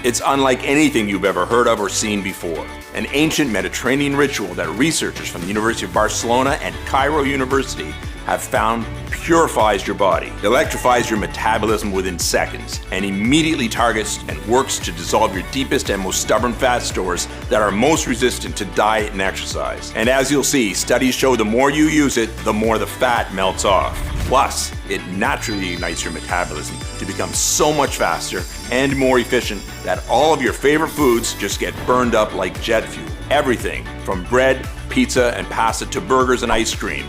It's unlike anything you've ever heard of or seen before. An ancient Mediterranean ritual that researchers from the University of Barcelona and Cairo University have found purifies your body, electrifies your metabolism within seconds, and immediately targets and works to dissolve your deepest and most stubborn fat stores that are most resistant to diet and exercise. And as you'll see, studies show the more you use it, the more the fat melts off. Plus, it naturally ignites your metabolism to become so much faster and more efficient that all of your favorite foods just get burned up like jet fuel. Everything from bread, pizza, and pasta to burgers and ice cream.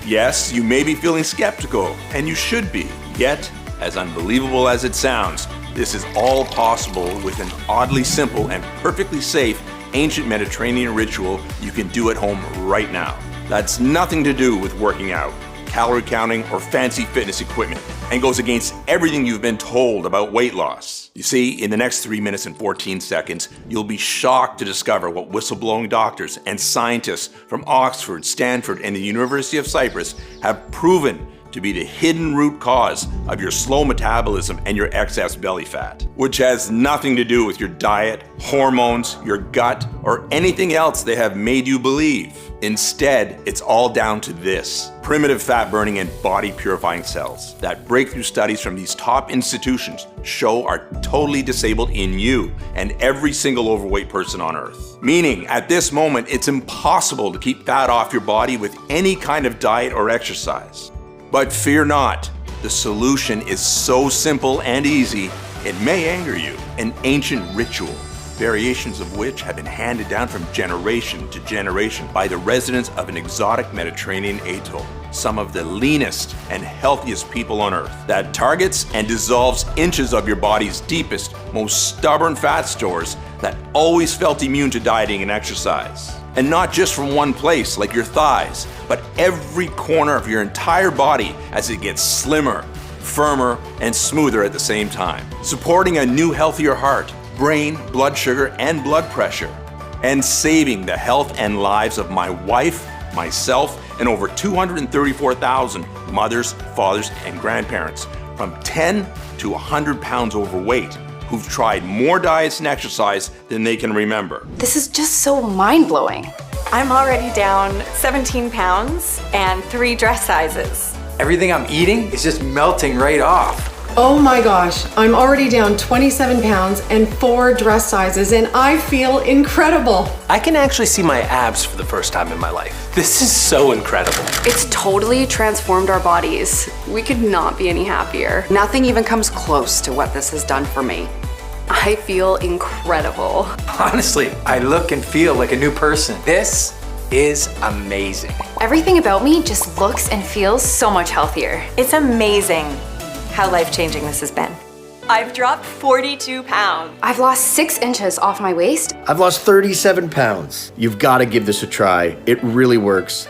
Yes, you may be feeling skeptical, and you should be. Yet, as unbelievable as it sounds, this is all possible with an oddly simple and perfectly safe ancient Mediterranean ritual you can do at home right now. That's nothing to do with working out, calorie counting, or fancy fitness equipment, and goes against everything you've been told about weight loss. You see, in the next 3 minutes and 14 seconds, you'll be shocked to discover what whistleblowing doctors and scientists from Oxford, Stanford, and the University of Cyprus have proven to be the hidden root cause of your slow metabolism and your excess belly fat, which has nothing to do with your diet, hormones, your gut, or anything else they have made you believe. Instead, it's all down to this: primitive fat burning and body purifying cells that breakthrough studies from these top institutions show are totally disabled in you and every single overweight person on earth. Meaning, at this moment, it's impossible to keep fat off your body with any kind of diet or exercise. But fear not, the solution is so simple and easy, it may anger you. An ancient ritual, variations of which have been handed down from generation to generation by the residents of an exotic Mediterranean atoll, some of the leanest and healthiest people on earth, that targets and dissolves inches of your body's deepest, most stubborn fat stores that always felt immune to dieting and exercise. And not just from one place like your thighs, but every corner of your entire body as it gets slimmer, firmer, and smoother at the same time, supporting a new healthier heart, brain, blood sugar, and blood pressure, and saving the health and lives of my wife, myself, and over 234,000 mothers, fathers, and grandparents from 10 to 100 pounds overweight who've tried more diets and exercise than they can remember. This is just so mind-blowing. I'm already down 17 pounds and 3 dress sizes. Everything I'm eating is just melting right off. Oh my gosh, I'm already down 27 pounds and 4 dress sizes, and I feel incredible. I can actually see my abs for the first time in my life. This is so incredible. It's totally transformed our bodies. We could not be any happier. Nothing even comes close to what this has done for me. I feel incredible. Honestly, I look and feel like a new person. This is amazing. Everything about me just looks and feels so much healthier. It's amazing how life-changing this has been. I've dropped 42 pounds. I've lost 6 inches off my waist. I've lost 37 pounds. You've got to give this a try. It really works.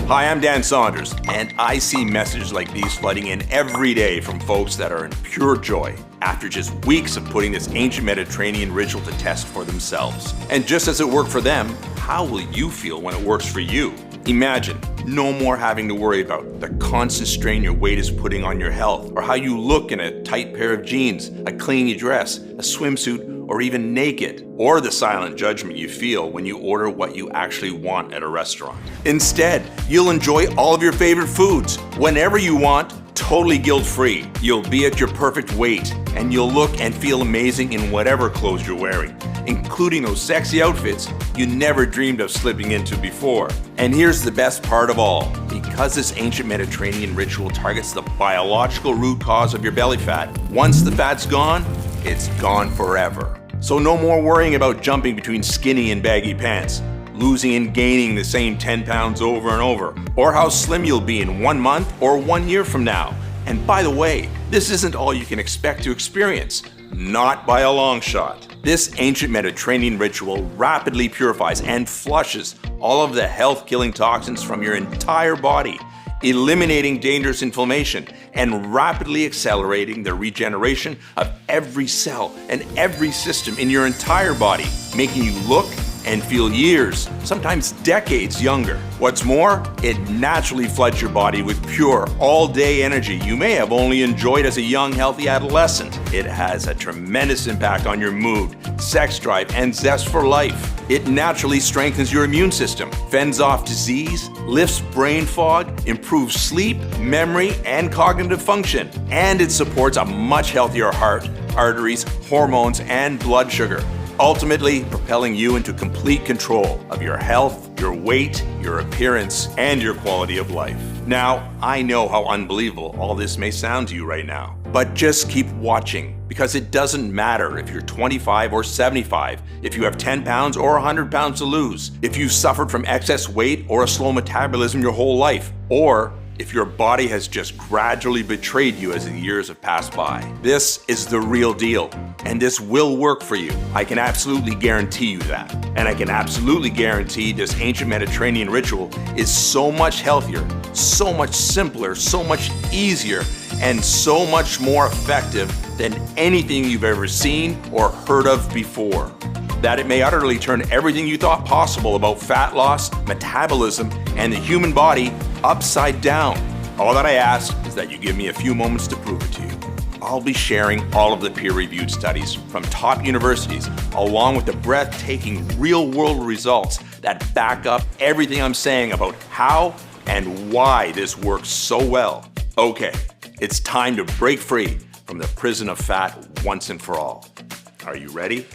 Hi, I'm Dan Saunders, and I see messages like these flooding in every day from folks that are in pure joy after just weeks of putting this ancient Mediterranean ritual to test for themselves. And just as it worked for them, how will you feel when it works for you? Imagine no more having to worry about the constant strain your weight is putting on your health, or how you look in a tight pair of jeans, a clingy dress, a swimsuit, or even naked, or the silent judgment you feel when you order what you actually want at a restaurant. Instead, you'll enjoy all of your favorite foods whenever you want, totally guilt-free. You'll be at your perfect weight, and you'll look and feel amazing in whatever clothes you're wearing, including those sexy outfits you never dreamed of slipping into before. And here's the best part of all. Because this ancient Mediterranean ritual targets the biological root cause of your belly fat, once the fat's gone, it's gone forever. So no more worrying about jumping between skinny and baggy pants, losing and gaining the same 10 pounds over and over, or how slim you'll be in 1 month or 1 year from now. And by the way, this isn't all you can expect to experience. Not by a long shot. This ancient Mediterranean ritual rapidly purifies and flushes all of the health-killing toxins from your entire body, eliminating dangerous inflammation and rapidly accelerating the regeneration of every cell and every system in your entire body, making you look and feel years, sometimes decades younger. What's more, it naturally floods your body with pure, all-day energy you may have only enjoyed as a young, healthy adolescent. It has a tremendous impact on your mood, sex drive, and zest for life. It naturally strengthens your immune system, fends off disease, lifts brain fog, improves sleep, memory, and cognitive function. And it supports a much healthier heart, arteries, hormones, and blood sugar, ultimately propelling you into complete control of your health, your weight, your appearance, and your quality of life. Now, I know how unbelievable all this may sound to you right now, but just keep watching, because it doesn't matter if you're 25 or 75, if you have 10 pounds or 100 pounds to lose, if you've suffered from excess weight or a slow metabolism your whole life, or if your body has just gradually betrayed you as the years have passed by. This is the real deal, and this will work for you. I can absolutely guarantee you that. And I can absolutely guarantee this ancient Mediterranean ritual is so much healthier, so much simpler, so much easier, and so much more effective than anything you've ever seen or heard of before. That it may utterly turn everything you thought possible about fat loss, metabolism, and the human body upside down. All that I ask is that you give me a few moments to prove it to you. I'll be sharing all of the peer-reviewed studies from top universities, along with the breathtaking real-world results that back up everything I'm saying about how and why this works so well. Okay, it's time to break free from the prison of fat once and for all. Are you ready?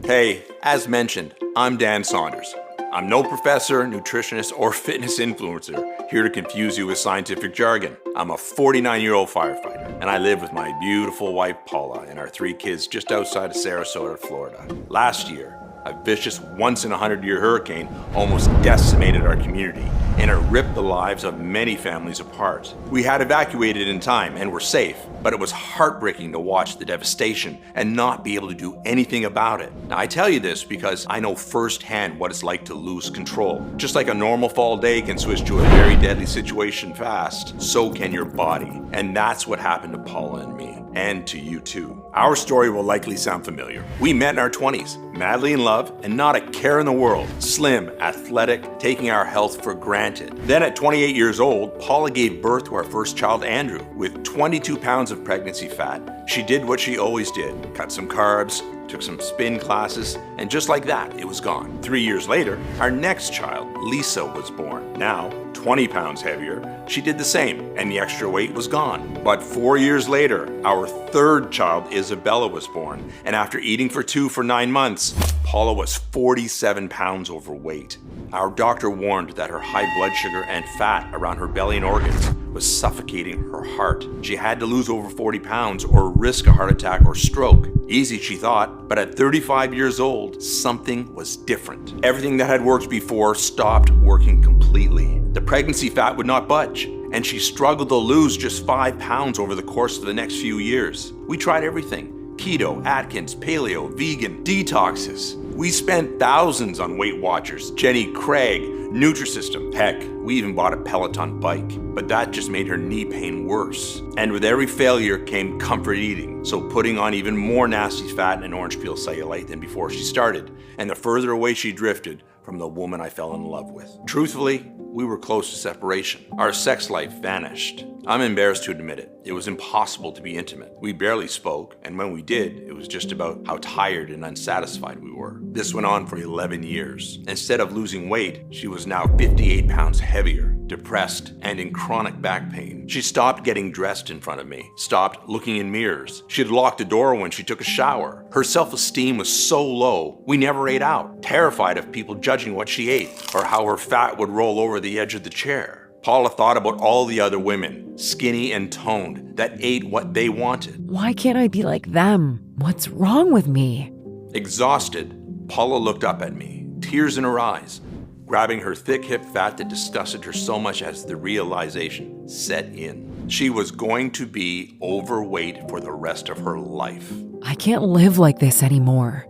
Hey, as mentioned, I'm Dan Saunders. I'm no professor, nutritionist, or fitness influencer here to confuse you with scientific jargon. I'm a 49-year-old firefighter, and I live with my beautiful wife Paula and our 3 kids just outside of Sarasota, Florida. Last year, a vicious once-in-a-100-year hurricane almost decimated our community, and it ripped the lives of many families apart. We had evacuated in time and were safe, but it was heartbreaking to watch the devastation and not be able to do anything about it. Now, I tell you this because I know firsthand what it's like to lose control. Just like a normal fall day can switch to a very deadly situation fast, so can your body. And that's what happened to Paula and me, and to you too. Our story will likely sound familiar. We met in our 20s, madly in love, and not a care in the world. Slim, athletic, taking our health for granted. Then at 28 years old, Paula gave birth to our first child, Andrew, with 22 pounds of pregnancy fat. She did what she always did, cut some carbs, took some spin classes, and just like that, it was gone. 3 years later, our next child, Lisa, was born. Now, 20 pounds heavier, she did the same, and the extra weight was gone. But 4 years later, our third child, Isabella, was born, and after eating for 2 for 9 months, Paula was 47 pounds overweight. Our doctor warned that her high blood sugar and fat around her belly and organs was suffocating her heart. She had to lose over 40 pounds or risk a heart attack or stroke. Easy, she thought, but at 35 years old, something was different. Everything that had worked before stopped working completely. The pregnancy fat would not budge, and she struggled to lose just 5 pounds over the course of the next few years. We tried everything. Keto, Atkins, paleo, vegan, detoxes. We spent thousands on Weight Watchers, Jenny Craig, Nutrisystem. Heck, we even bought a Peloton bike, but that just made her knee pain worse. And with every failure came comfort eating, so putting on even more nasty fat and orange peel cellulite than before she started, and the further away she drifted from the woman I fell in love with. Truthfully, we were close to separation. Our sex life vanished. I'm embarrassed to admit it. It was impossible to be intimate. We barely spoke, and when we did, it was just about how tired and unsatisfied we were. This went on for 11 years. Instead of losing weight, she was now 58 pounds heavier, depressed, and in chronic back pain. She stopped getting dressed in front of me, stopped looking in mirrors. She'd lock the door when she took a shower. Her self-esteem was so low, we never ate out, terrified of people judging what she ate or how her fat would roll over the edge of the chair. Paula thought about all the other women, skinny and toned, that ate what they wanted. Why can't I be like them? What's wrong with me? Exhausted, Paula looked up at me, tears in her eyes, grabbing her thick hip fat that disgusted her so much as the realization set in. She was going to be overweight for the rest of her life. I can't live like this anymore.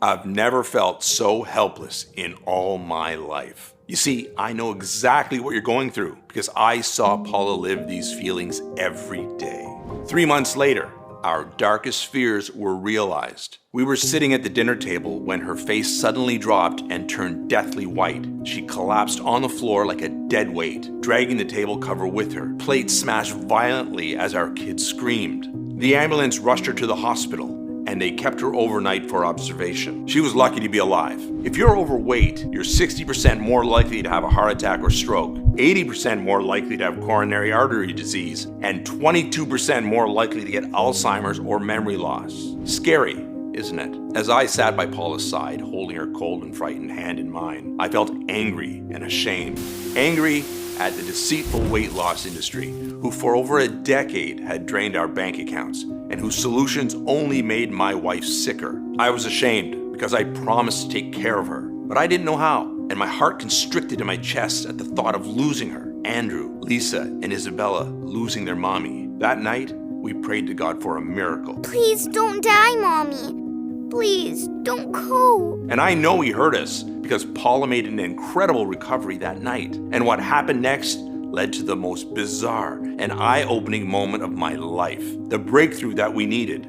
I've never felt so helpless in all my life. You see, I know exactly what you're going through because I saw Paula live these feelings every day. 3 months later, our darkest fears were realized. We were sitting at the dinner table when her face suddenly dropped and turned deathly white. She collapsed on the floor like a dead weight, dragging the table cover with her. Plates smashed violently as our kids screamed. The ambulance rushed her to the hospital, and they kept her overnight for observation. She was lucky to be alive. If you're overweight, you're 60% more likely to have a heart attack or stroke, 80% more likely to have coronary artery disease, and 22% more likely to get Alzheimer's or memory loss. Scary, isn't it? As I sat by Paula's side, holding her cold and frightened hand in mine, I felt angry and ashamed. Angry at the deceitful weight loss industry, who for over a decade had drained our bank accounts, and whose solutions only made my wife sicker. I was ashamed because I promised to take care of her, but I didn't know how, and my heart constricted in my chest at the thought of losing her. Andrew, Lisa, and Isabella losing their mommy. That night, we prayed to God for a miracle. Please don't die, Mommy. Please don't go. And I know he heard us because Paula made an incredible recovery that night. And what happened next led to the most bizarre and eye-opening moment of my life. The breakthrough that we needed.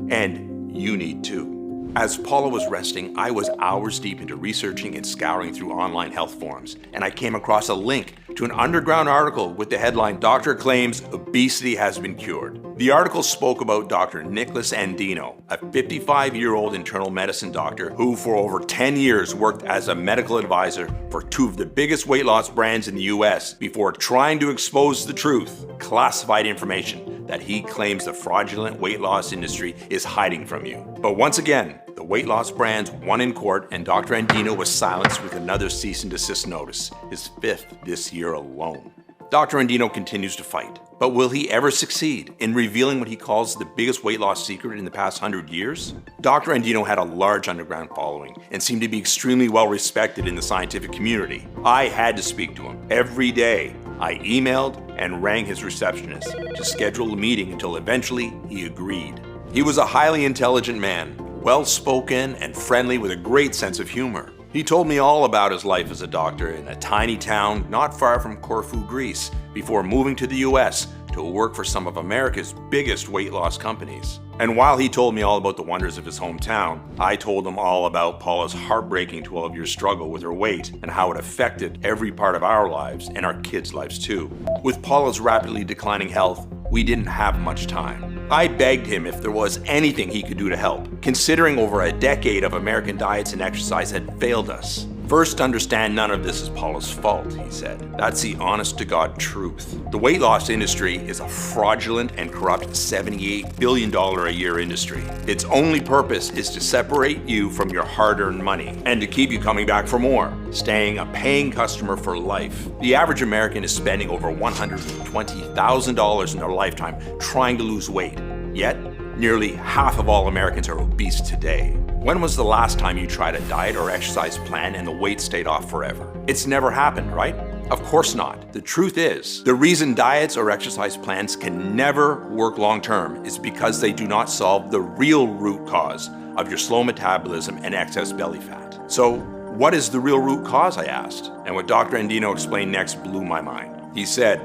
And you need too. As Paula was resting, I was hours deep into researching and scouring through online health forums, and I came across a link to an underground article with the headline, "Doctor Claims Obesity Has Been Cured." The article spoke about Dr. Nicholas Andino, a 55-year-old internal medicine doctor who for over 10 years worked as a medical advisor for two of the biggest weight loss brands in the US before trying to expose the truth, classified information that he claims the fraudulent weight loss industry is hiding from you. But once again, the weight loss brands won in court, and Dr. Andino was silenced with another cease and desist notice, his 5th this year alone. Dr. Andino continues to fight, but will he ever succeed in revealing what he calls the biggest weight loss secret in the past 100 years? Dr. Andino had a large underground following and seemed to be extremely well respected in the scientific community. I had to speak to him every day. I emailed and rang his receptionist to schedule a meeting until eventually he agreed. He was a highly intelligent man, well-spoken and friendly with a great sense of humor. He told me all about his life as a doctor in a tiny town not far from Corfu, Greece, before moving to the US to work for some of America's biggest weight loss companies. And while he told me all about the wonders of his hometown, I told him all about Paula's heartbreaking 12-year struggle with her weight and how it affected every part of our lives and our kids' lives too. With Paula's rapidly declining health, we didn't have much time. I begged him if there was anything he could do to help, considering over a decade of American diets and exercise had failed us. First, understand none of this is Paula's fault, he said. That's the honest-to-God truth. The weight loss industry is a fraudulent and corrupt $78 billion a year industry. Its only purpose is to separate you from your hard-earned money and to keep you coming back for more, staying a paying customer for life. The average American is spending over $120,000 in their lifetime trying to lose weight. Yet, nearly half of all Americans are obese today. When was the last time you tried a diet or exercise plan and the weight stayed off forever? It's never happened, right? Of course not. The truth is, the reason diets or exercise plans can never work long-term is because they do not solve the real root cause of your slow metabolism and excess belly fat. So, what is the real root cause, I asked? And what Dr. Andino explained next blew my mind. He said,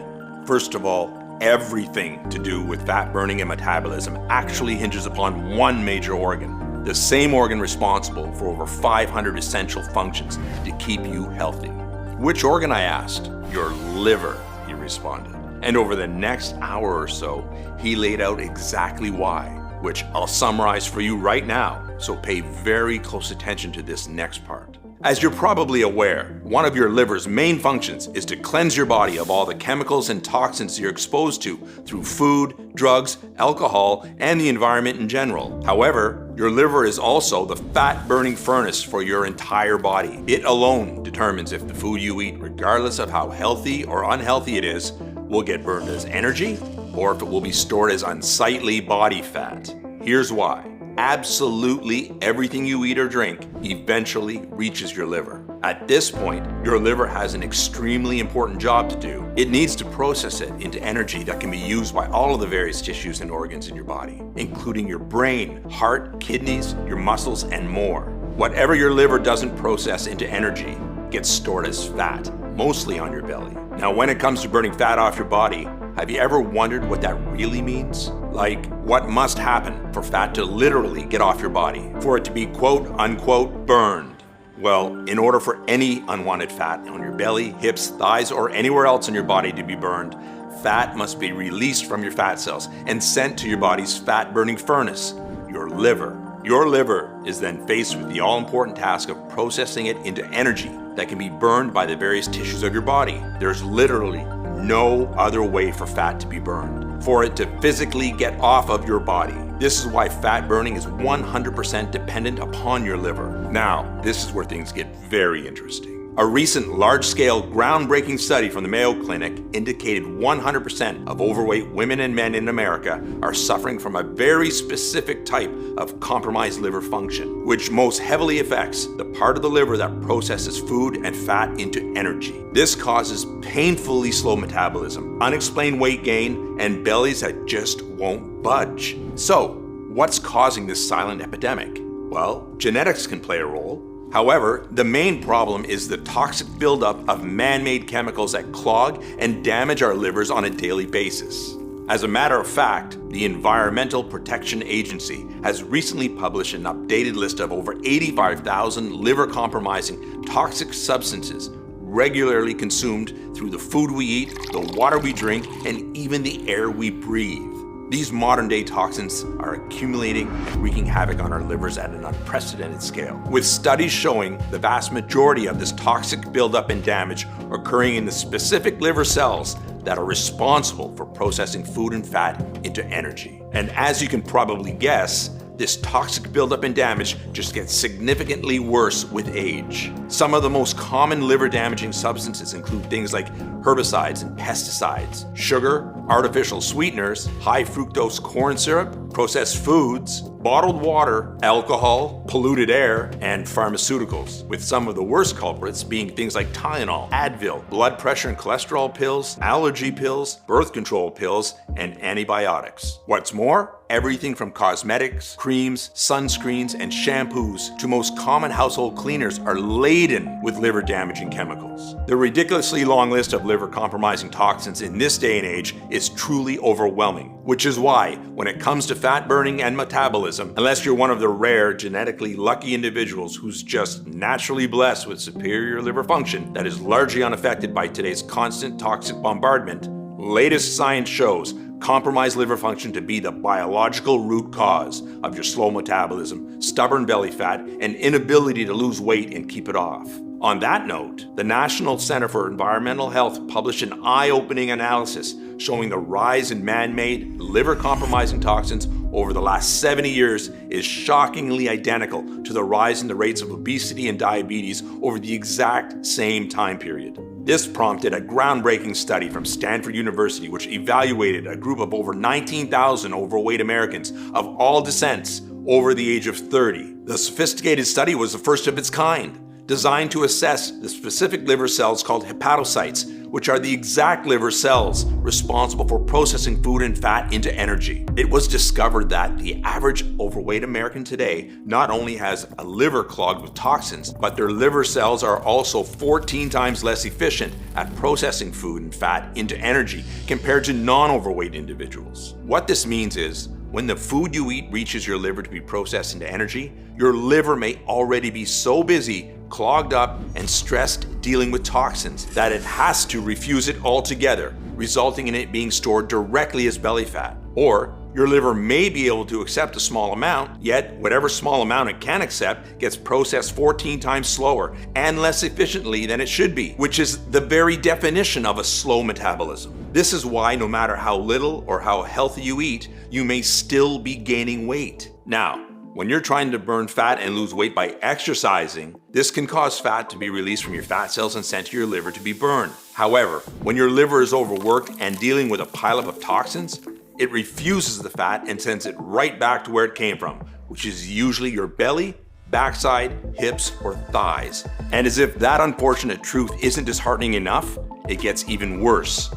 first of all, everything to do with fat burning and metabolism actually hinges upon one major organ. The same organ responsible for over 500 essential functions to keep you healthy. Which organ, I asked? Your liver, he responded. And over the next hour or so, he laid out exactly why, which I'll summarize for you right now, so pay very close attention to this next part. As you're probably aware, one of your liver's main functions is to cleanse your body of all the chemicals and toxins you're exposed to through food, drugs, alcohol, and the environment in general. However, your liver is also the fat-burning furnace for your entire body. It alone determines if the food you eat, regardless of how healthy or unhealthy it is, will get burned as energy or if it will be stored as unsightly body fat. Here's why. Absolutely everything you eat or drink eventually reaches your liver. At this point, your liver has an extremely important job to do. It needs to process it into energy that can be used by all of the various tissues and organs in your body, including your brain, heart, kidneys, your muscles, and more. Whatever your liver doesn't process into energy gets stored as fat, mostly on your belly. Now, when it comes to burning fat off your body, have you ever wondered what that really means? Like, what must happen for fat to literally get off your body, for it to be quote unquote burned? Well, in order for any unwanted fat on your belly, hips, thighs, or anywhere else in your body to be burned, fat must be released from your fat cells and sent to your body's fat-burning furnace, your liver. Your liver is then faced with the all-important task of processing it into energy that can be burned by the various tissues of your body. There's literally no other way for fat to be burned, for it to physically get off of your body. This is why fat burning is 100% dependent upon your liver. Now, this is where things get very interesting. A recent large-scale, groundbreaking study from the Mayo Clinic indicated 100% of overweight women and men in America are suffering from a very specific type of compromised liver function, which most heavily affects the part of the liver that processes food and fat into energy. This causes painfully slow metabolism, unexplained weight gain, and bellies that just won't budge. So, what's causing this silent epidemic? Well, genetics can play a role. However, the main problem is the toxic buildup of man-made chemicals that clog and damage our livers on a daily basis. As a matter of fact, the Environmental Protection Agency has recently published an updated list of over 85,000 liver-compromising toxic substances regularly consumed through the food we eat, the water we drink, and even the air we breathe. These modern-day toxins are accumulating and wreaking havoc on our livers at an unprecedented scale, with studies showing the vast majority of this toxic buildup and damage occurring in the specific liver cells that are responsible for processing food and fat into energy. And as you can probably guess, this toxic buildup and damage just gets significantly worse with age. Some of the most common liver-damaging substances include things like herbicides and pesticides, sugar, artificial sweeteners, high fructose corn syrup, processed foods, bottled water, alcohol, polluted air, and pharmaceuticals, with some of the worst culprits being things like Tylenol, Advil, blood pressure and cholesterol pills, allergy pills, birth control pills, and antibiotics. What's more, everything from cosmetics, creams, sunscreens, and shampoos to most common household cleaners are laden with liver-damaging chemicals. The ridiculously long list of liver-compromising toxins in this day and age is truly overwhelming, which is why, when it comes to fat burning and metabolism, unless you're one of the rare genetically lucky individuals who's just naturally blessed with superior liver function that is largely unaffected by today's constant toxic bombardment, latest science shows compromised liver function to be the biological root cause of your slow metabolism, stubborn belly fat, and inability to lose weight and keep it off. On that note, the National Center for Environmental Health published an eye-opening analysis showing the rise in man-made liver-compromising toxins over the last 70 years is shockingly identical to the rise in the rates of obesity and diabetes over the exact same time period. This prompted a groundbreaking study from Stanford University, which evaluated a group of over 19,000 overweight Americans of all descents over the age of 30. The sophisticated study was the first of its kind, designed to assess the specific liver cells called hepatocytes, which are the exact liver cells responsible for processing food and fat into energy. It was discovered that the average overweight American today not only has a liver clogged with toxins, but their liver cells are also 14 times less efficient at processing food and fat into energy compared to non-overweight individuals. What this means is, when the food you eat reaches your liver to be processed into energy, your liver may already be so busy, clogged up, and stressed dealing with toxins that it has to refuse it altogether, resulting in it being stored directly as belly fat. Or your liver may be able to accept a small amount, yet whatever small amount it can accept gets processed 14 times slower and less efficiently than it should be, which is the very definition of a slow metabolism. This is why no matter how little or how healthy you eat, you may still be gaining weight. Now, when you're trying to burn fat and lose weight by exercising, this can cause fat to be released from your fat cells and sent to your liver to be burned. However, when your liver is overworked and dealing with a pileup of toxins, it refuses the fat and sends it right back to where it came from, which is usually your belly, backside, hips, or thighs. And as if that unfortunate truth isn't disheartening enough, it gets even worse.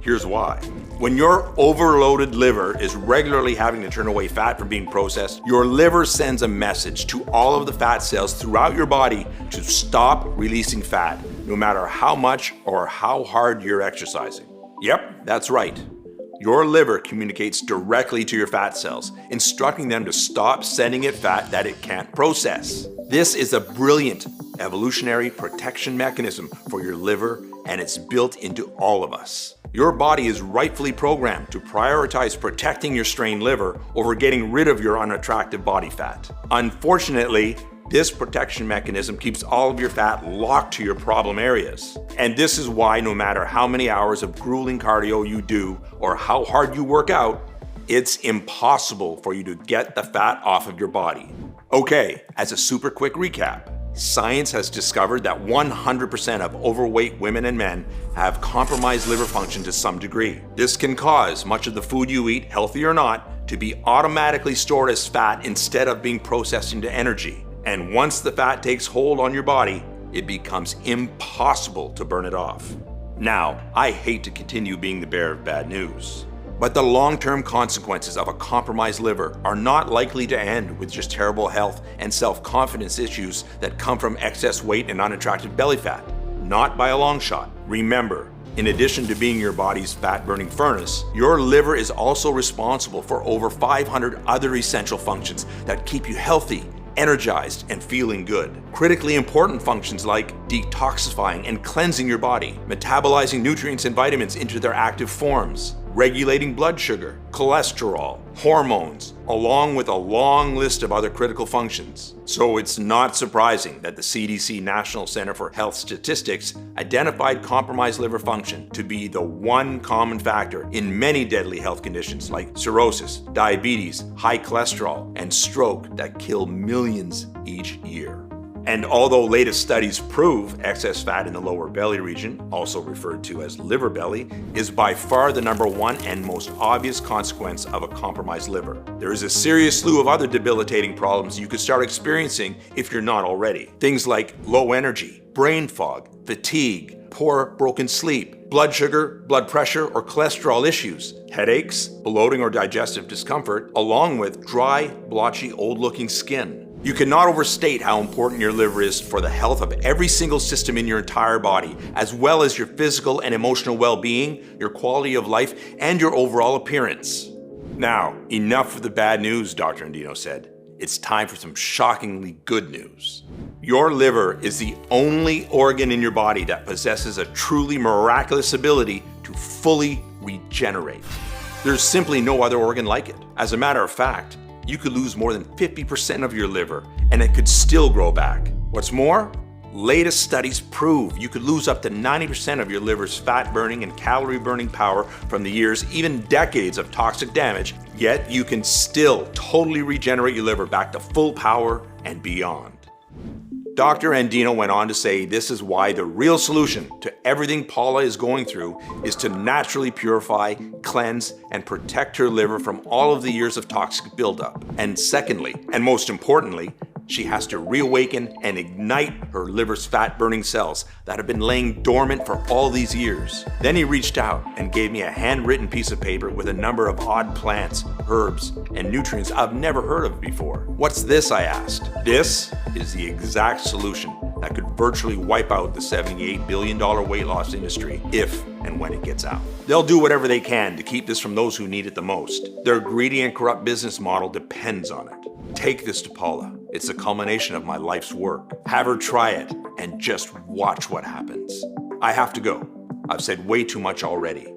Here's why. When your overloaded liver is regularly having to turn away fat from being processed, your liver sends a message to all of the fat cells throughout your body to stop releasing fat, no matter how much or how hard you're exercising. Yep, that's right. Your liver communicates directly to your fat cells, instructing them to stop sending it fat that it can't process. This is a brilliant evolutionary protection mechanism for your liver, and it's built into all of us. Your body is rightfully programmed to prioritize protecting your strained liver over getting rid of your unattractive body fat. Unfortunately, this protection mechanism keeps all of your fat locked to your problem areas. And this is why no matter how many hours of grueling cardio you do or how hard you work out, it's impossible for you to get the fat off of your body. Okay, as a super quick recap, science has discovered that 100% of overweight women and men have compromised liver function to some degree. This can cause much of the food you eat, healthy or not, to be automatically stored as fat instead of being processed into energy. And once the fat takes hold on your body, it becomes impossible to burn it off. Now, I hate to continue being the bearer of bad news, but the long-term consequences of a compromised liver are not likely to end with just terrible health and self-confidence issues that come from excess weight and unattractive belly fat. Not by a long shot. Remember, in addition to being your body's fat-burning furnace, your liver is also responsible for over 500 other essential functions that keep you healthy, energized, and feeling good. Critically important functions like detoxifying and cleansing your body, metabolizing nutrients and vitamins into their active forms, regulating blood sugar, cholesterol, hormones, along with a long list of other critical functions. So it's not surprising that the CDC National Center for Health Statistics identified compromised liver function to be the one common factor in many deadly health conditions like cirrhosis, diabetes, high cholesterol, and stroke that kill millions each year. And although latest studies prove excess fat in the lower belly region, also referred to as liver belly, is by far the number one and most obvious consequence of a compromised liver, there is a serious slew of other debilitating problems you could start experiencing if you're not already. Things like low energy, brain fog, fatigue, poor broken sleep, blood sugar, blood pressure, or cholesterol issues, headaches, bloating or digestive discomfort, along with dry, blotchy, old-looking skin. You cannot overstate how important your liver is for the health of every single system in your entire body, as well as your physical and emotional well-being, your quality of life, and your overall appearance. Now, enough of the bad news, Dr. Andino said. It's time for some shockingly good news. Your liver is the only organ in your body that possesses a truly miraculous ability to fully regenerate. There's simply no other organ like it. As a matter of fact, you could lose more than 50% of your liver and it could still grow back. What's more, latest studies prove you could lose up to 90% of your liver's fat-burning and calorie-burning power from the years, even decades of toxic damage, yet you can still totally regenerate your liver back to full power and beyond. Dr. Andino went on to say this is why the real solution to everything Paula is going through is to naturally purify, cleanse, and protect her liver from all of the years of toxic buildup. And secondly, and most importantly, she has to reawaken and ignite her liver's fat-burning cells that have been laying dormant for all these years. Then he reached out and gave me a handwritten piece of paper with a number of odd plants, herbs, and nutrients I've never heard of before. What's this, I asked. This is the exact solution that could virtually wipe out the $78 billion weight loss industry if and when it gets out. They'll do whatever they can to keep this from those who need it the most. Their greedy and corrupt business model depends on it. Take this to Paula. It's the culmination of my life's work. Have her try it and just watch what happens. I have to go. I've said way too much already.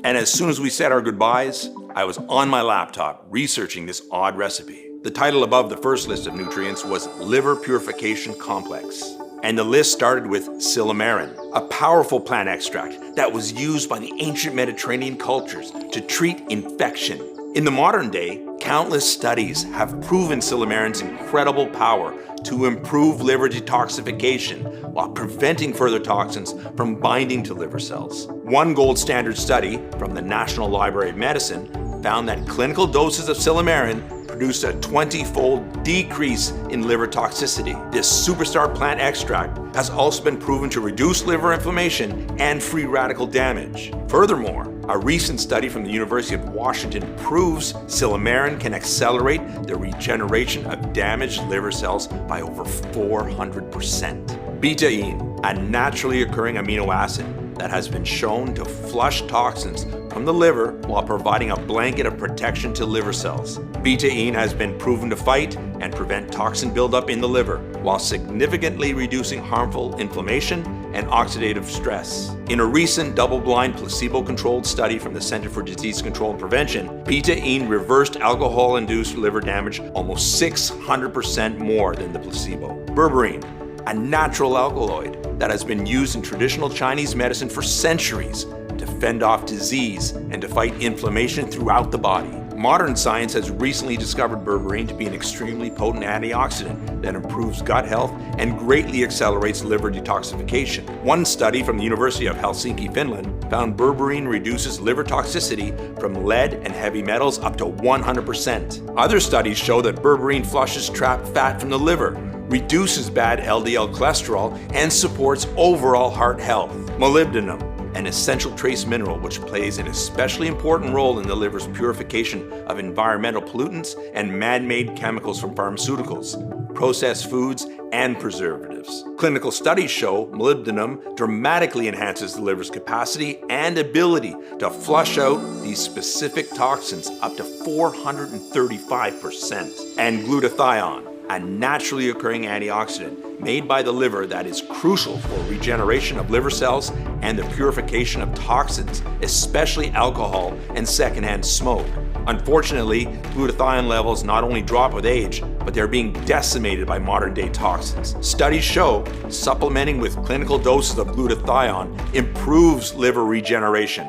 And as soon as we said our goodbyes, I was on my laptop researching this odd recipe. The title above the first list of nutrients was Liver Purification Complex. And the list started with silymarin, a powerful plant extract that was used by the ancient Mediterranean cultures to treat infection. In the modern day, countless studies have proven silymarin's incredible power to improve liver detoxification while preventing further toxins from binding to liver cells. One gold standard study from the National Library of Medicine found that clinical doses of silymarin produced a 20-fold decrease in liver toxicity. This superstar plant extract has also been proven to reduce liver inflammation and free radical damage. Furthermore, a recent study from the University of Washington proves silymarin can accelerate the regeneration of damaged liver cells by over 400%. Betaine, a naturally occurring amino acid that has been shown to flush toxins from the liver while providing a blanket of protection to liver cells. Betaine has been proven to fight and prevent toxin buildup in the liver while significantly reducing harmful inflammation and oxidative stress. In a recent double-blind placebo-controlled study from the Center for Disease Control and Prevention, betaine reversed alcohol-induced liver damage almost 600% more than the placebo. Berberine, a natural alkaloid that has been used in traditional Chinese medicine for centuries to fend off disease and to fight inflammation throughout the body. Modern science has recently discovered berberine to be an extremely potent antioxidant that improves gut health and greatly accelerates liver detoxification. One study from the University of Helsinki, Finland, found berberine reduces liver toxicity from lead and heavy metals up to 100%. Other studies show that berberine flushes trapped fat from the liver, reduces bad LDL cholesterol, and supports overall heart health. Molybdenum, an essential trace mineral which plays an especially important role in the liver's purification of environmental pollutants and man-made chemicals from pharmaceuticals, processed foods, and preservatives. Clinical studies show molybdenum dramatically enhances the liver's capacity and ability to flush out these specific toxins up to 435%. And glutathione, a naturally occurring antioxidant made by the liver that is crucial for regeneration of liver cells and the purification of toxins, especially alcohol and secondhand smoke. Unfortunately, glutathione levels not only drop with age, but they're being decimated by modern-day toxins. Studies show supplementing with clinical doses of glutathione improves liver regeneration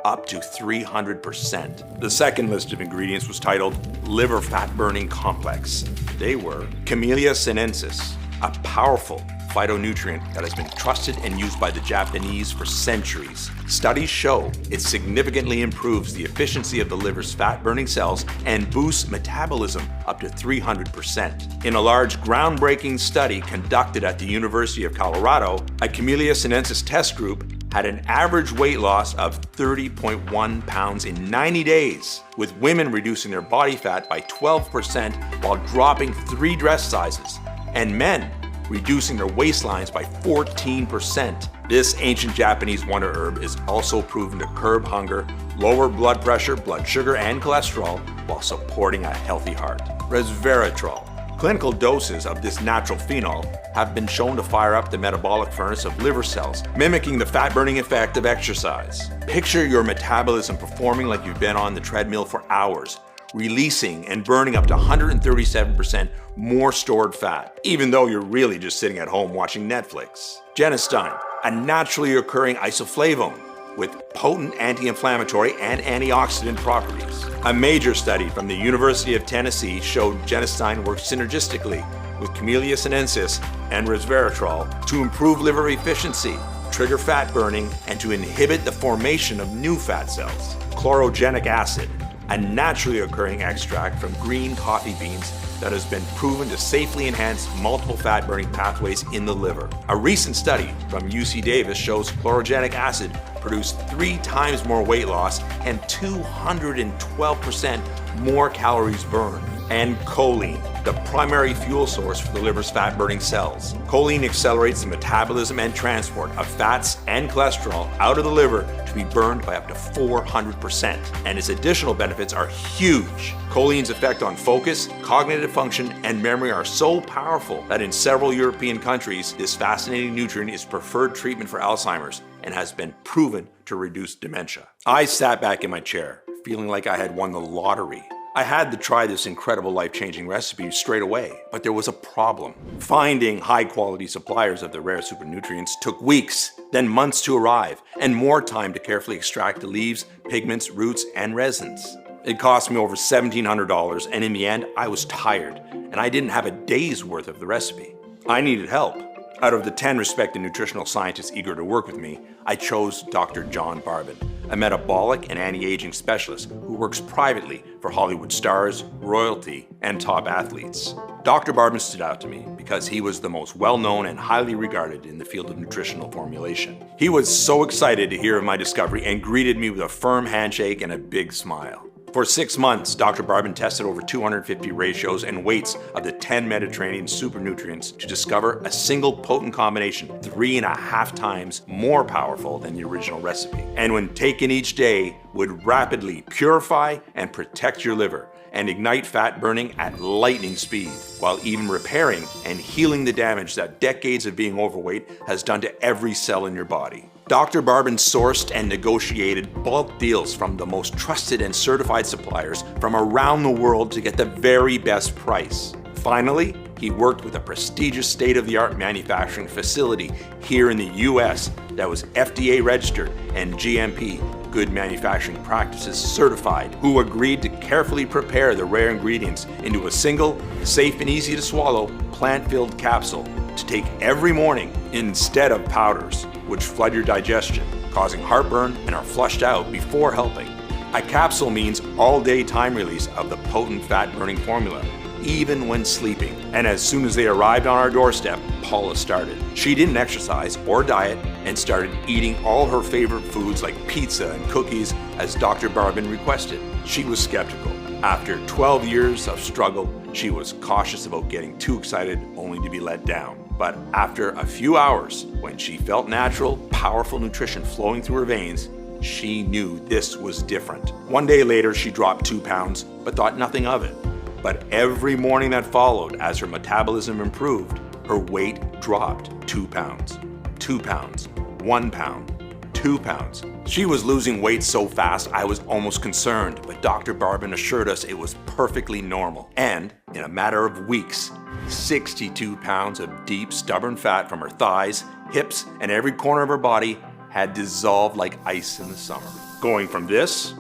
up to 300%. The second list of ingredients was titled Liver Fat Burning Complex. They were Camellia sinensis, a powerful phytonutrient that has been trusted and used by the Japanese for centuries. Studies show it significantly improves the efficiency of the liver's fat-burning cells and boosts metabolism up to 300%. In a large groundbreaking study conducted at the University of Colorado, a Camellia sinensis test group had an average weight loss of 30.1 pounds in 90 days, with women reducing their body fat by 12% while dropping 3 dress sizes, and men reducing their waistlines by 14%. This ancient Japanese wonder herb is also proven to curb hunger, lower blood pressure, blood sugar, and cholesterol while supporting a healthy heart. Resveratrol. Clinical doses of this natural phenol have been shown to fire up the metabolic furnace of liver cells, mimicking the fat-burning effect of exercise. Picture your metabolism performing like you've been on the treadmill for hours, releasing and burning up to 137% more stored fat, even though you're really just sitting at home watching Netflix. Genistein, a naturally occurring isoflavone with potent anti-inflammatory and antioxidant properties. A major study from the University of Tennessee showed genistein works synergistically with Camellia sinensis and resveratrol to improve liver efficiency, trigger fat burning, and to inhibit the formation of new fat cells. Chlorogenic acid, a naturally occurring extract from green coffee beans that has been proven to safely enhance multiple fat-burning pathways in the liver. A recent study from UC Davis shows chlorogenic acid produced 3 times more weight loss and 212% more calories burned. And choline, the primary fuel source for the liver's fat-burning cells. Choline accelerates the metabolism and transport of fats and cholesterol out of the liver to be burned by up to 400%. And its additional benefits are huge. Choline's effect on focus, cognitive function, and memory are so powerful that in several European countries, this fascinating nutrient is preferred treatment for Alzheimer's and has been proven to reduce dementia. I sat back in my chair, feeling like I had won the lottery. I had to try this incredible life-changing recipe straight away, but there was a problem. Finding high-quality suppliers of the rare supernutrients took weeks, then months to arrive, and more time to carefully extract the leaves, pigments, roots, and resins. It cost me over $1,700, and in the end, I was tired, and I didn't have a day's worth of the recipe. I needed help. Out of the 10 respected nutritional scientists eager to work with me, I chose Dr. John Barbin, a metabolic and anti-aging specialist who works privately for Hollywood stars, royalty, and top athletes. Dr. Barbin stood out to me because he was the most well-known and highly regarded in the field of nutritional formulation. He was so excited to hear of my discovery and greeted me with a firm handshake and a big smile. For 6 months, Dr. Barbin tested over 250 ratios and weights of the 10 Mediterranean supernutrients to discover a single potent combination 3.5 times more powerful than the original recipe. And when taken each day, would rapidly purify and protect your liver and ignite fat burning at lightning speed, while even repairing and healing the damage that decades of being overweight has done to every cell in your body. Dr. Barbin sourced and negotiated bulk deals from the most trusted and certified suppliers from around the world to get the very best price. Finally, he worked with a prestigious state-of-the-art manufacturing facility here in the US that was FDA registered and GMP, Good Manufacturing Practices certified, who agreed to carefully prepare the rare ingredients into a single, safe and easy to swallow, plant-filled capsule to take every morning instead of powders, which flood your digestion, causing heartburn and are flushed out before helping. A capsule means all-day time release of the potent fat-burning formula, even when sleeping. And as soon as they arrived on our doorstep, Paula started. She didn't exercise or diet and started eating all her favorite foods like pizza and cookies as Dr. Barbin requested. She was skeptical. After 12 years of struggle, she was cautious about getting too excited only to be let down. But after a few hours, when she felt natural, powerful nutrition flowing through her veins, she knew this was different. One day later, she dropped 2 pounds, but thought nothing of it. But every morning that followed, as her metabolism improved, her weight dropped 2 pounds, 2 pounds, 1 pound, 2 pounds. She was losing weight so fast I was almost concerned, but Dr. Barbin assured us it was perfectly normal. And in a matter of weeks, 62 pounds of deep, stubborn fat from her thighs, hips, and every corner of her body had dissolved like ice in the summer. Going from this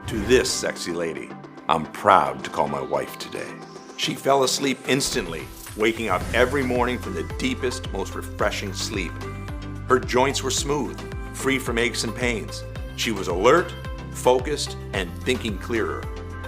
to this sexy lady, I'm proud to call my wife today. She fell asleep instantly, waking up every morning from the deepest, most refreshing sleep. Her joints were smooth, free from aches and pains. She was alert, focused, and thinking clearer.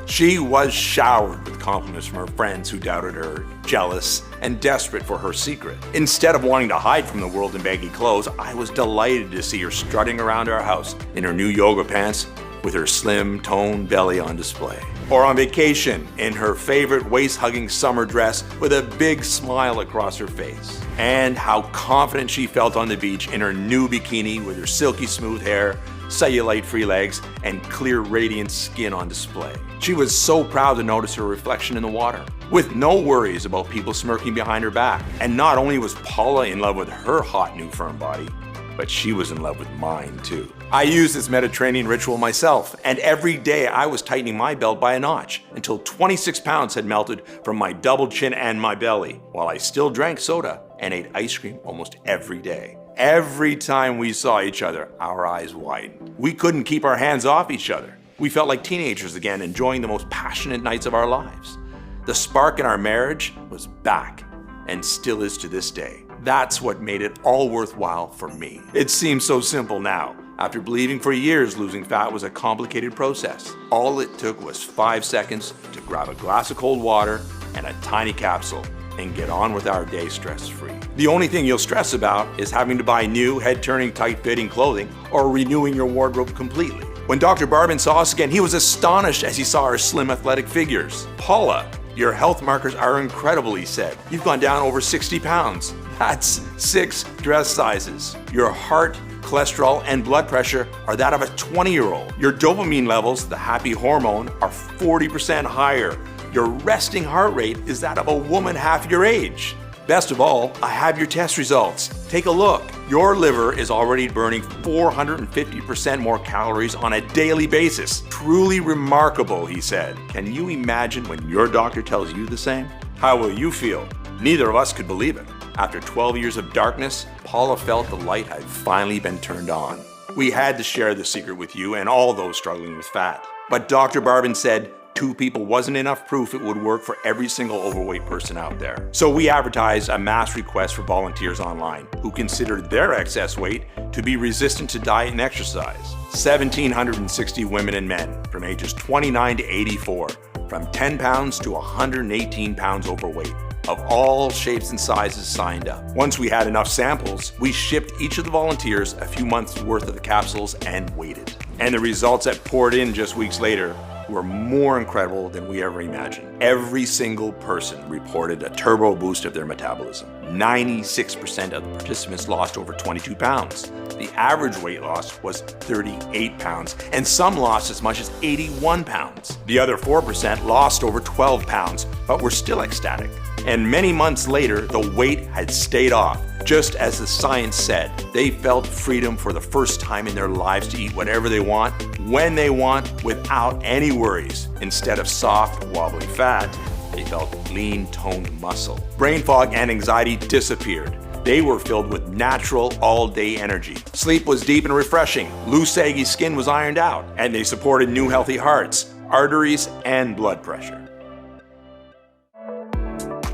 She was showered with compliments from her friends who doubted her, jealous, and desperate for her secret. Instead of wanting to hide from the world in baggy clothes, I was delighted to see her strutting around our house in her new yoga pants with her slim, toned belly on display. Or on vacation in her favorite waist-hugging summer dress with a big smile across her face. And how confident she felt on the beach in her new bikini with her silky smooth hair, cellulite-free legs, and clear radiant skin on display. She was so proud to notice her reflection in the water, with no worries about people smirking behind her back. And not only was Paula in love with her hot new firm body, but she was in love with mine too. I used this Mediterranean ritual myself, and every day I was tightening my belt by a notch until 26 pounds had melted from my double chin and my belly, while I still drank soda and ate ice cream almost every day. Every time we saw each other, our eyes widened. We couldn't keep our hands off each other. We felt like teenagers again, enjoying the most passionate nights of our lives. The spark in our marriage was back, and still is to this day. That's what made it all worthwhile for me. It seems so simple now. After believing for years losing fat was a complicated process, all it took was 5 seconds to grab a glass of cold water and a tiny capsule and get on with our day stress-free. The only thing you'll stress about is having to buy new, head-turning, tight-fitting clothing or renewing your wardrobe completely. When Dr. Barbin saw us again, he was astonished as he saw our slim, athletic figures. Paula, your health markers are incredible, he said. You've gone down over 60 pounds. That's 6 dress sizes. Your heart, cholesterol, and blood pressure are that of a 20-year-old. Your dopamine levels, the happy hormone, are 40% higher. Your resting heart rate is that of a woman half your age. Best of all, I have your test results. Take a look. Your liver is already burning 450% more calories on a daily basis. Truly remarkable, he said. Can you imagine when your doctor tells you the same? How will you feel? Neither of us could believe it. After 12 years of darkness, Paula felt the light had finally been turned on. We had to share the secret with you and all those struggling with fat. But Dr. Barbin said 2 people wasn't enough proof it would work for every single overweight person out there. So we advertised a mass request for volunteers online who considered their excess weight to be resistant to diet and exercise. 1,760 women and men from ages 29 to 84, from 10 pounds to 118 pounds overweight, of all shapes and sizes signed up. Once we had enough samples, we shipped each of the volunteers a few months worth of the capsules and waited. And the results that poured in just weeks later were more incredible than we ever imagined. Every single person reported a turbo boost of their metabolism. 96% of the participants lost over 22 pounds. The average weight loss was 38 pounds, and some lost as much as 81 pounds. The other 4% lost over 12 pounds, but were still ecstatic. And many months later, the weight had stayed off. Just as the science said, they felt freedom for the first time in their lives to eat whatever they want, when they want, without any worries. Instead of soft, wobbly fat, they felt lean, toned muscle. Brain fog and anxiety disappeared. They were filled with natural, all-day energy. Sleep was deep and refreshing. Loose, saggy skin was ironed out. And they supported new, healthy hearts, arteries, and blood pressure.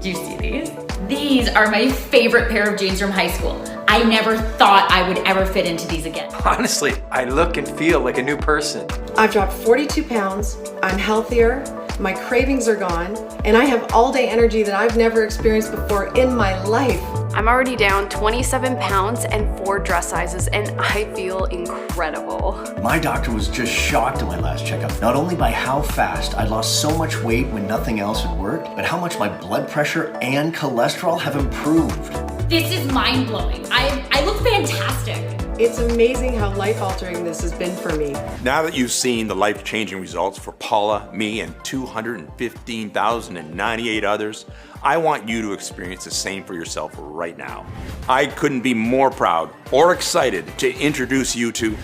Do you see these? These are my favorite pair of jeans from high school. I never thought I would ever fit into these again. Honestly, I look and feel like a new person. I've dropped 42 pounds, I'm healthier, my cravings are gone, and I have all-day energy that I've never experienced before in my life. I'm already down 27 pounds and 4 dress sizes, and I feel incredible. My doctor was just shocked at my last checkup, not only by how fast I lost so much weight when nothing else had worked, but how much my blood pressure and cholesterol have improved. This is mind-blowing. I look fantastic. It's amazing how life-altering this has been for me. Now that you've seen the life-changing results for Paula, me, and 215,098 others, I want you to experience the same for yourself right now. I couldn't be more proud or excited to introduce you to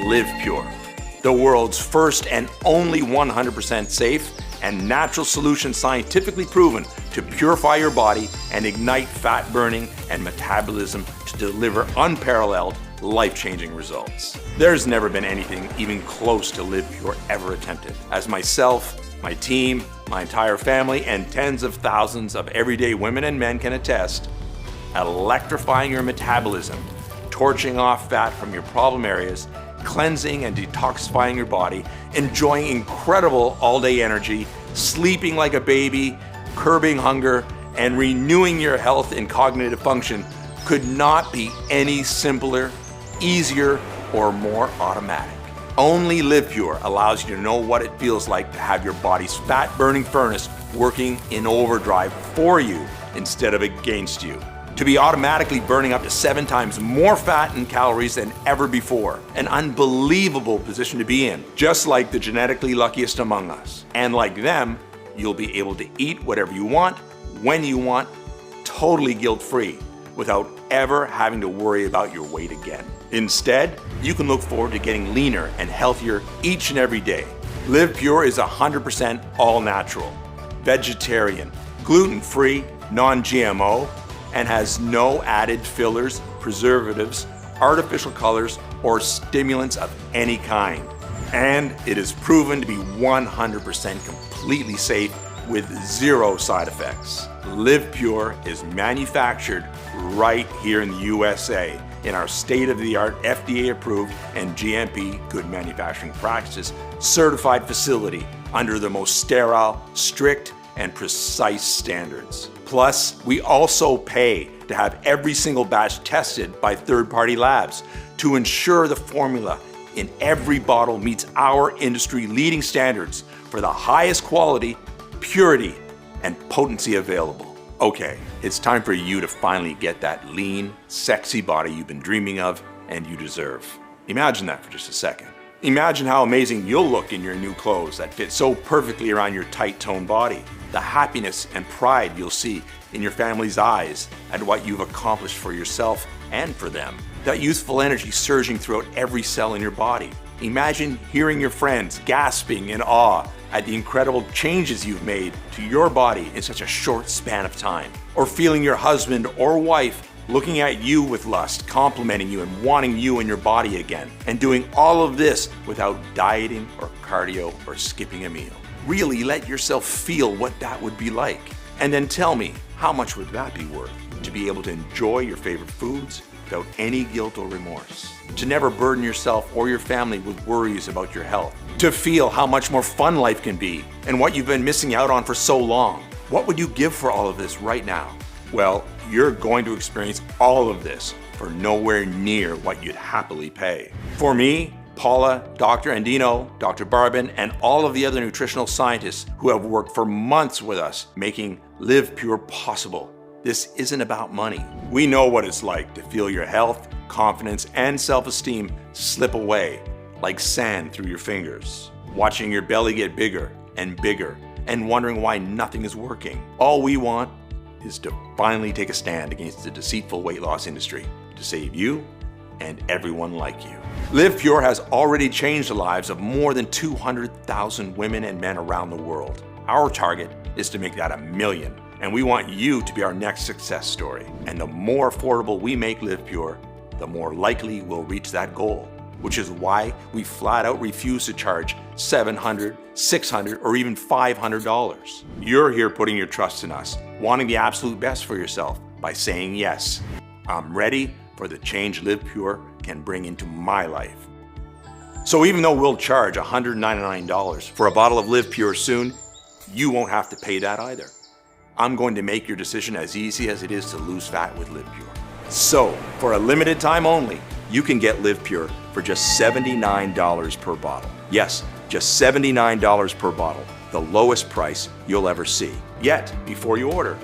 LivePure, the world's first and only 100% safe and natural solution scientifically proven to purify your body and ignite fat burning and metabolism to deliver unparalleled, life-changing results. There's never been anything even close to LivePure ever attempted. As myself, my team, my entire family, and tens of thousands of everyday women and men can attest, electrifying your metabolism, torching off fat from your problem areas, cleansing and detoxifying your body, enjoying incredible all-day energy, sleeping like a baby, curbing hunger, and renewing your health and cognitive function could not be any simpler, easier, or more automatic. Only LivePure allows you to know what it feels like to have your body's fat-burning furnace working in overdrive for you instead of against you. To be automatically burning up to 7 times more fat and calories than ever before. An unbelievable position to be in, just like the genetically luckiest among us. And like them, you'll be able to eat whatever you want, when you want, totally guilt-free, without ever having to worry about your weight again. Instead, you can look forward to getting leaner and healthier each and every day. LivePure is 100% all natural, vegetarian, gluten-free, non-GMO, and has no added fillers, preservatives, artificial colors, or stimulants of any kind. And it is proven to be 100% completely safe with 0 side effects. LivePure is manufactured right here in the USA in our state-of-the-art FDA-approved and GMP Good Manufacturing Practices certified facility under the most sterile, strict, and precise standards. Plus, we also pay to have every single batch tested by third-party labs to ensure the formula in every bottle meets our industry-leading standards for the highest quality, purity, and potency available. Okay, it's time for you to finally get that lean, sexy body you've been dreaming of and you deserve. Imagine that for just a second. Imagine how amazing you'll look in your new clothes that fit so perfectly around your tight-toned body. The happiness and pride you'll see in your family's eyes at what you've accomplished for yourself and for them. That youthful energy surging throughout every cell in your body. Imagine hearing your friends gasping in awe at the incredible changes you've made to your body in such a short span of time. Or feeling your husband or wife looking at you with lust, complimenting you and wanting you in your body again. And doing all of this without dieting or cardio or skipping a meal. Really let yourself feel what that would be like. And then tell me, how much would that be worth? To be able to enjoy your favorite foods without any guilt or remorse. To never burden yourself or your family with worries about your health. To feel how much more fun life can be and what you've been missing out on for so long. What would you give for all of this right now? Well, you're going to experience all of this for nowhere near what you'd happily pay. For me, Paula, Dr. Andino, Dr. Barbin, and all of the other nutritional scientists who have worked for months with us making LivePure possible. This isn't about money. We know what it's like to feel your health, confidence, and self-esteem slip away like sand through your fingers, watching your belly get bigger and wondering why nothing is working. All we want is to finally take a stand against the deceitful weight loss industry to save you and everyone like you. LivePure has already changed the lives of more than 200,000 women and men around the world. Our target is to make that 1 million, and we want you to be our next success story. And the more affordable we make LivePure, the more likely we'll reach that goal, which is why we flat out refuse to charge $700, $600, or even $500. You're here putting your trust in us, wanting the absolute best for yourself by saying yes. I'm ready for the change LivePure can bring into my life. So even though we'll charge $199 for a bottle of LivePure soon, you won't have to pay that either. I'm going to make your decision as easy as it is to lose fat with LivePure. So, for a limited time only, you can get LivePure for just $79 per bottle. Yes, just $79 per bottle, the lowest price you'll ever see. Yet, before you order,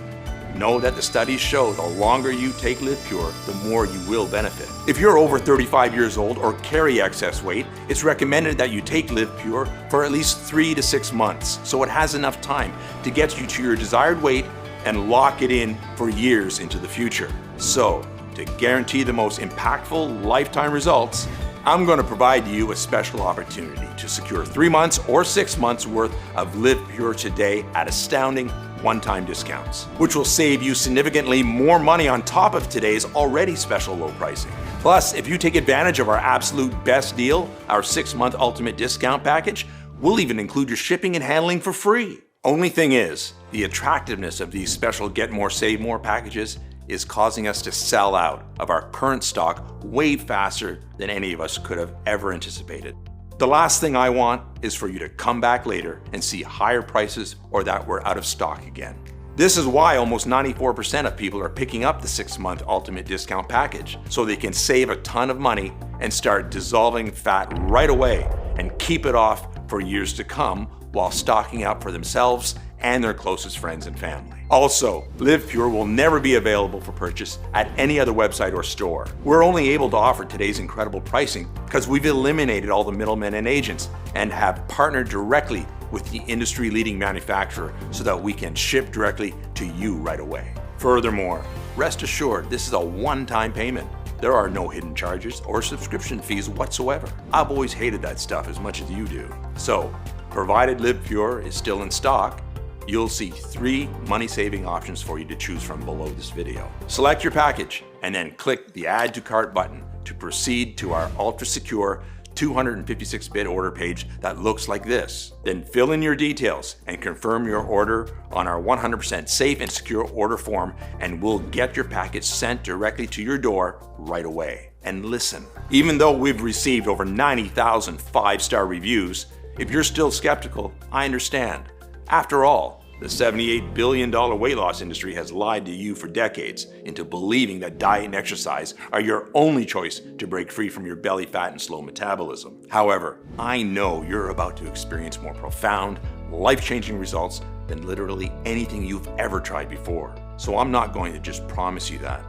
know that the studies show the longer you take LivePure, the more you will benefit. If you're over 35 years old or carry excess weight, it's recommended that you take LivePure for at least 3 to 6 months, so it has enough time to get you to your desired weight and lock it in for years into the future. So, to guarantee the most impactful lifetime results, I'm going to provide you a special opportunity to secure 3 months or 6 months worth of LivePure today at astounding one-time discounts, which will save you significantly more money on top of today's already special low pricing. Plus, if you take advantage of our absolute best deal, our 6-month ultimate discount package, we'll even include your shipping and handling for free. Only thing is, the attractiveness of these special Get More, Save More packages is causing us to sell out of our current stock way faster than any of us could have ever anticipated. The last thing I want is for you to come back later and see higher prices or that we're out of stock again. This is why almost 94% of people are picking up the 6-month ultimate discount package, so they can save a ton of money and start dissolving fat right away and keep it off for years to come while stocking up for themselves and their closest friends and family. Also, LivePure will never be available for purchase at any other website or store. We're only able to offer today's incredible pricing because we've eliminated all the middlemen and agents and have partnered directly with the industry-leading manufacturer so that we can ship directly to you right away. Furthermore, rest assured this is a one-time payment. There are no hidden charges or subscription fees whatsoever. I've always hated that stuff as much as you do. So, provided LivePure is still in stock, you'll see 3 money-saving options for you to choose from below this video. Select your package and then click the Add to Cart button to proceed to our ultra-secure 256-bit order page that looks like this. Then fill in your details and confirm your order on our 100% safe and secure order form, and we'll get your package sent directly to your door right away. And listen, even though we've received over 90,000 5-star reviews, if you're still skeptical, I understand. After all, the $78 billion weight loss industry has lied to you for decades into believing that diet and exercise are your only choice to break free from your belly fat and slow metabolism. However, I know you're about to experience more profound, life-changing results than literally anything you've ever tried before. So I'm not going to just promise you that.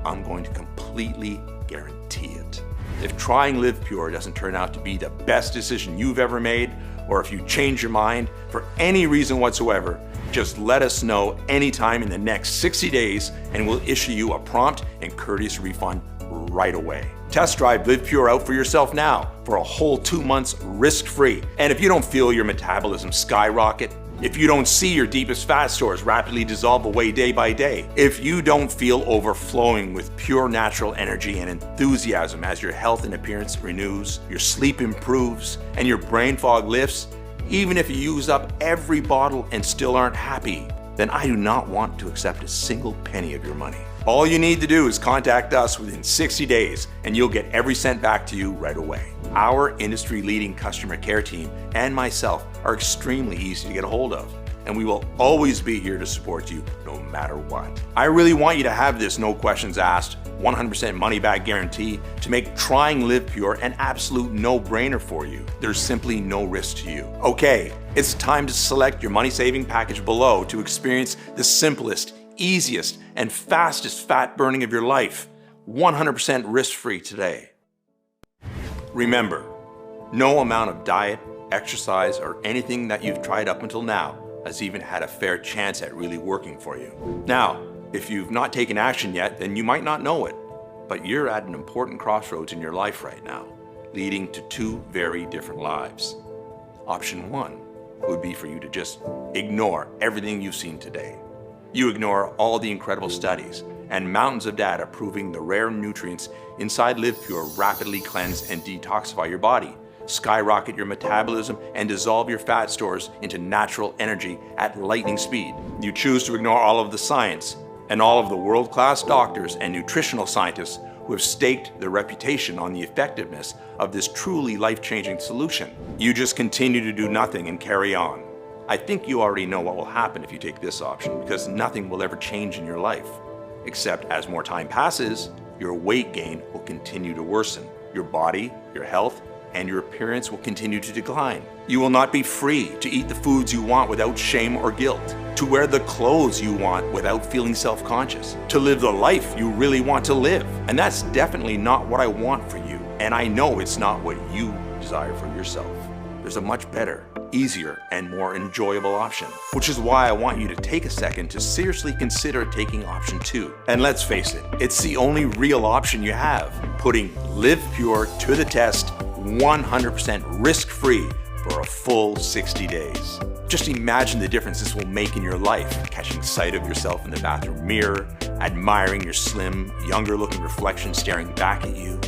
I'm going to completely guarantee it. If trying LivePure doesn't turn out to be the best decision you've ever made, or if you change your mind for any reason whatsoever, just let us know anytime in the next 60 days and we'll issue you a prompt and courteous refund right away. Test drive LivePure out for yourself now for a whole 2 months risk-free. And if you don't feel your metabolism skyrocket, if you don't see your deepest fat stores rapidly dissolve away day by day, if you don't feel overflowing with pure natural energy and enthusiasm as your health and appearance renews, your sleep improves, and your brain fog lifts, even if you use up every bottle and still aren't happy, then I do not want to accept a single penny of your money. All you need to do is contact us within 60 days and you'll get every cent back to you right away. Our industry-leading customer care team and myself are extremely easy to get a hold of. and we will always be here to support you no matter what. I really want you to have this no questions asked, 100% money back guarantee to make trying LivePure an absolute no-brainer for you. There's simply no risk to you. Okay, it's time to select your money-saving package below to experience the simplest, easiest, and fastest fat burning of your life, 100% risk-free today. Remember, no amount of diet, exercise, or anything that you've tried up until now has even had a fair chance at really working for you. Now, if you've not taken action yet, then you might not know it, but you're at an important crossroads in your life right now, leading to two very different lives. Option one would be for you to just ignore everything you've seen today. You ignore all the incredible studies and mountains of data proving the rare nutrients inside LivePure rapidly cleanse and detoxify your body, skyrocket your metabolism, and dissolve your fat stores into natural energy at lightning speed. You choose to ignore all of the science and all of the world-class doctors and nutritional scientists who have staked their reputation on the effectiveness of this truly life-changing solution. You just continue to do nothing and carry on. I think you already know what will happen if you take this option, because nothing will ever change in your life. Except as more time passes, your weight gain will continue to worsen. Your body, your health, and your appearance will continue to decline. You will not be free to eat the foods you want without shame or guilt, to wear the clothes you want without feeling self-conscious, to live the life you really want to live. And that's definitely not what I want for you. And I know it's not what you desire for yourself. There's a much better, easier, and more enjoyable option, which is why I want you to take a second to seriously consider taking option 2. And let's face it, it's the only real option you have, putting LivePure to the test 100% risk-free for a full 60 days. Just imagine the difference this will make in your life, catching sight of yourself in the bathroom mirror, admiring your slim, younger-looking reflection staring back at you.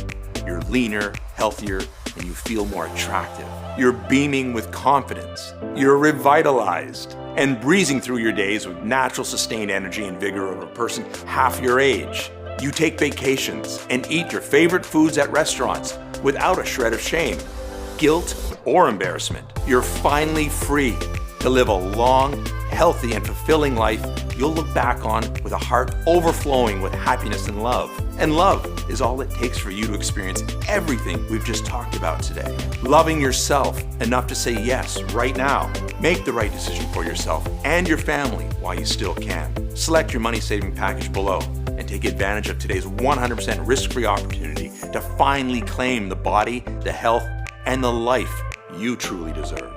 You're leaner, healthier, and you feel more attractive. You're beaming with confidence. You're revitalized and breezing through your days with natural sustained energy and vigor of a person half your age. You take vacations and eat your favorite foods at restaurants without a shred of shame, guilt, or embarrassment. You're finally free to live a long, healthy, and fulfilling life you'll look back on with a heart overflowing with happiness and love. And love is all it takes for you to experience everything we've just talked about today. Loving yourself enough to say yes right now. Make the right decision for yourself and your family while you still can. Select your money-saving package below and take advantage of today's 100% risk-free opportunity to finally claim the body, the health, and the life you truly deserve.